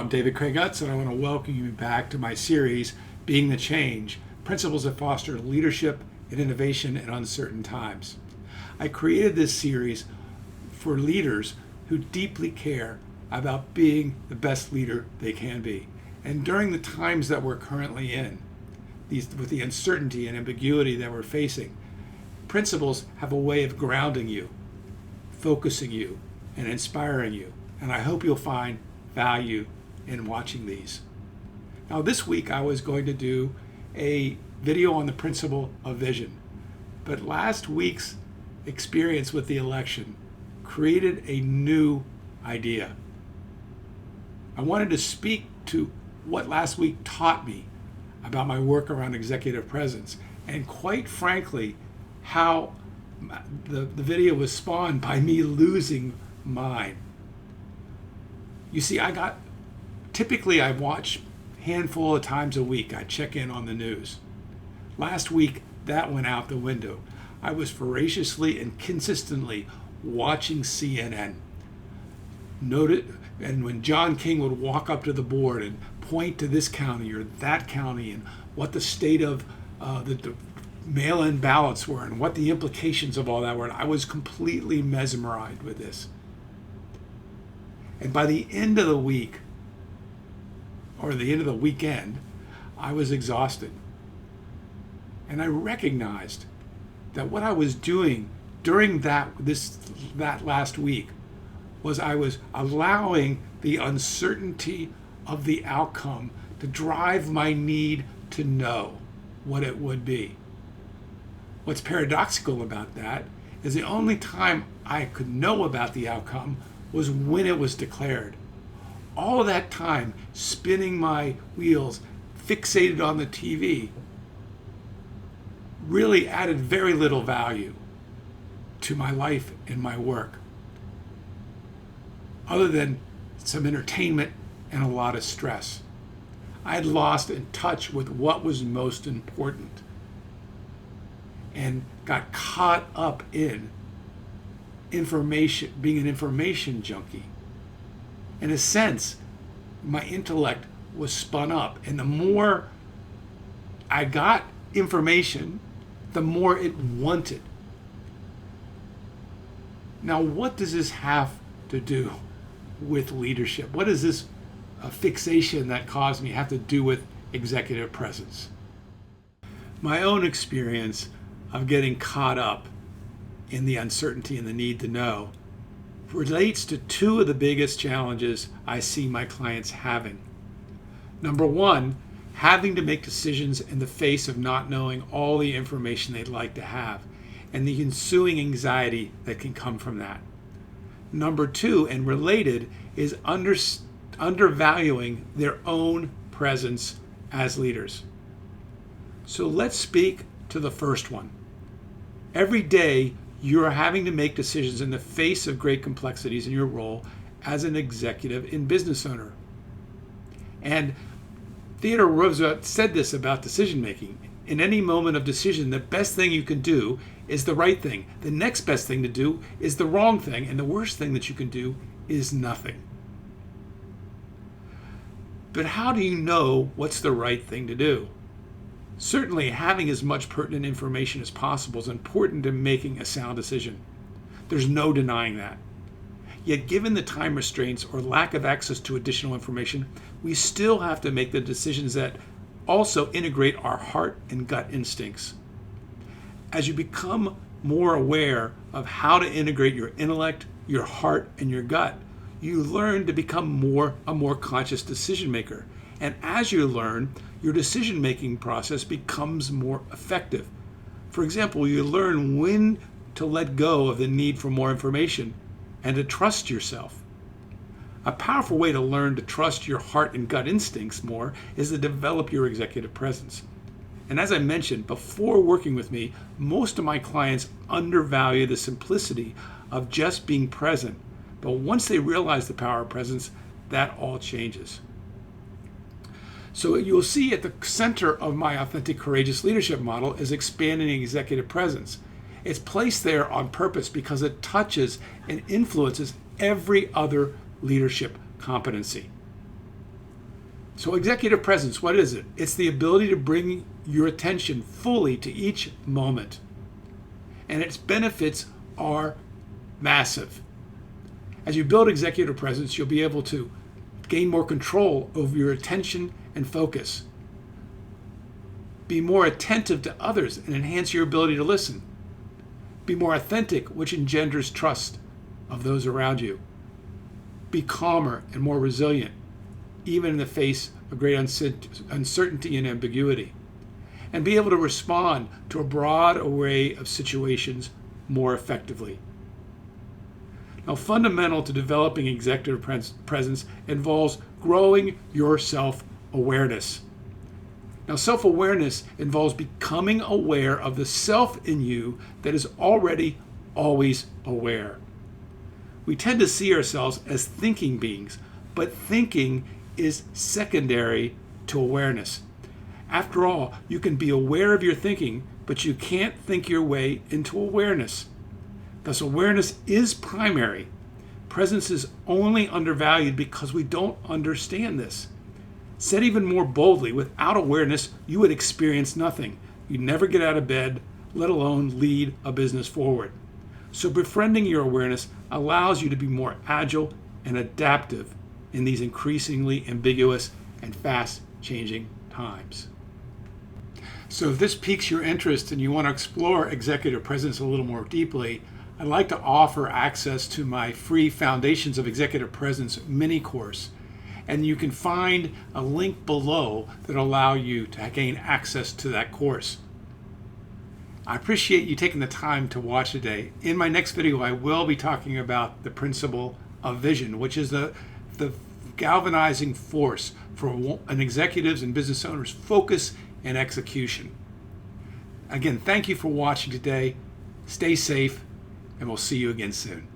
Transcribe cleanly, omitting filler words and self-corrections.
I'm David Craig Utz, and I want to welcome you back to my series, Being the Change, Principles that Foster Leadership and Innovation in Uncertain Times. I created this series for leaders who deeply care about being the best leader they can be. And during the times that we're currently in, with the uncertainty and ambiguity that we're facing, principles have a way of grounding you, focusing you, and inspiring you. And I hope you'll find value in watching these. Now this week I was going to do a video on the principle of vision, but last week's experience with the election created a new idea. I wanted to speak to what last week taught me about my work around executive presence, and quite frankly, how the video was spawned by me losing mine. You see, typically I watch a handful of times a week. I check in on the news. Last week, that went out the window. I was voraciously and consistently watching CNN. And when John King would walk up to the board and point to this county or that county and what the state of the mail-in ballots were and what the implications of all that were, I was completely mesmerized with this. And by the end of the week, or the end of the weekend, I was exhausted. And I recognized that what I was doing during that last week was I was allowing the uncertainty of the outcome to drive my need to know what it would be. What's paradoxical about that is the only time I could know about the outcome was when it was declared. All of that time spinning my wheels, fixated on the TV, really added very little value to my life and my work, other than some entertainment and a lot of stress. I had lost in touch with what was most important and got caught up in information, being an information junkie. In a sense, my intellect was spun up, and the more I got information, the more it wanted. Now, what does this have to do with leadership? What does this fixation that caused me have to do with executive presence? My own experience of getting caught up in the uncertainty and the need to know relates to two of the biggest challenges I see my clients having. Number one, having to make decisions in the face of not knowing all the information they'd like to have, and the ensuing anxiety that can come from that. Number two, and related, is undervaluing their own presence as leaders. So let's speak to the first one. Every day, you are having to make decisions in the face of great complexities in your role as an executive and business owner. And Theodore Roosevelt said this about decision making. In any moment of decision, the best thing you can do is the right thing. The next best thing to do is the wrong thing. And the worst thing that you can do is nothing. But how do you know what's the right thing to do? Certainly, having as much pertinent information as possible is important to making a sound decision. There's no denying that. Yet, given the time restraints or lack of access to additional information, we still have to make the decisions that also integrate our heart and gut instincts. As you become more aware of how to integrate your intellect, your heart, and your gut, you learn to become a more conscious decision maker. And as you learn, your decision-making process becomes more effective. For example, you learn when to let go of the need for more information and to trust yourself. A powerful way to learn to trust your heart and gut instincts more is to develop your executive presence. And as I mentioned, before working with me, most of my clients undervalue the simplicity of just being present. But once they realize the power of presence, that all changes. So you'll see at the center of my authentic, courageous leadership model is expanding executive presence. It's placed there on purpose because it touches and influences every other leadership competency. So executive presence, what is it? It's the ability to bring your attention fully to each moment. And its benefits are massive. As you build executive presence, you'll be able to gain more control over your attention and focus. Be more attentive to others and enhance your ability to listen. Be more authentic, which engenders trust of those around you. Be calmer and more resilient, even in the face of great uncertainty and ambiguity. And be able to respond to a broad array of situations more effectively. Now, fundamental to developing executive presence involves growing your self-awareness. Now, self-awareness involves becoming aware of the self in you that is already always aware. We tend to see ourselves as thinking beings, but thinking is secondary to awareness. After all, you can be aware of your thinking, but you can't think your way into awareness. Thus, awareness is primary. Presence is only undervalued because we don't understand this. Said even more boldly, without awareness, you would experience nothing. You'd never get out of bed, let alone lead a business forward. So befriending your awareness allows you to be more agile and adaptive in these increasingly ambiguous and fast-changing times. So if this piques your interest and you want to explore executive presence a little more deeply, I'd like to offer access to my free Foundations of Executive Presence mini course. And you can find a link below that will allow you to gain access to that course. I appreciate you taking the time to watch today. In my next video, I will be talking about the principle of vision, which is the galvanizing force for an executives and business owners' focus and execution. Again, thank you for watching today. Stay safe, and we'll see you again soon.